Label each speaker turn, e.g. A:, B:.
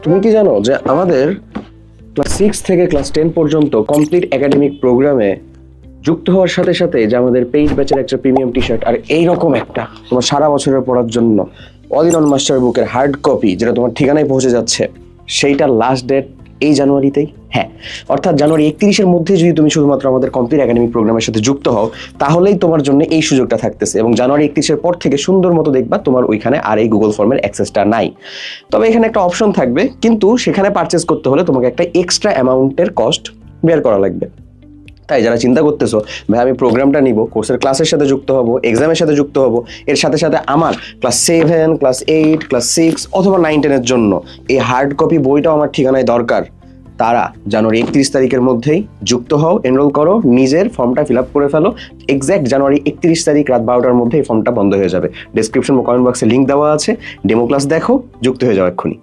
A: তুমি কি জানো যে আমাদের ক্লাস 6 থেকে ক্লাস 10 পর্যন্ত কমপ্লিট একাডেমিক প্রোগ্রামে যুক্ত হওয়ার সাথে সাথে যে আমাদের পেইড ব্যাচের একটা প্রিমিয়াম টি শার্ট আর এইরকম একটা তোমার সারা বছরের পড়ার জন্য অল ইন অন মাস্টার বুকের হার্ড কপি যেটা তোমার ঠিকানায় পৌঁছে যাচ্ছে, সেইটার লাস্ট ডেট এই জানুয়ারিতেই। হ্যাঁ, অর্থাৎ জানুয়ারি 31-এর মধ্যে যদি তুমি শুধুমাত্র আমাদের কমপ্লিট একাডেমিক প্রোগ্রামের সাথে যুক্ত হও, তাহলেই তোমার জন্য এই সুযোগটা থাকতেছে। এবং জানুয়ারি 31-এর পর থেকে সুন্দর মতো দেখবা তোমার ওইখানে আর এই গুগল ফর্মের অ্যাক্সেসটা নাই। তবে এখানে একটা অপশন থাকবে, কিন্তু সেখানে পারচেস করতে হলে তোমাকে একটা এক্সট্রা অ্যামাউন্টের কস্ট বের করা লাগবে। তাই যারা চিন্তা করতেছো ভাই আমি প্রোগ্রামটা নিব, কোর্সের ক্লাসের সাথে যুক্ত হব, এক্সামের সাথে যুক্ত হব, এর সাথে সাথে আমার ক্লাস 7, ক্লাস 8, ক্লাস 6 অথবা 9, 10-এর জন্য এই হার্ড কপি বইটাও আমার ঠিকানায় দরকার, তারা জানুয়ারি 31 তারিখের মধ্যেই যুক্ত হও, এনরোল করো, নিজের ফর্মটা ফিল আপ করে ফেলো। এক্স্যাক্ট জানুয়ারি 31 তারিখ রাত 12টার মধ্যে এই ফর্মটা বন্ধ হয়ে যাবে। ডেসক্রিপশন ও কমেন্ট বক্সে লিঙ্ক দেওয়া আছে, ডেমো ক্লাস দেখো, যুক্ত হয়ে যাও এক্ষুনি।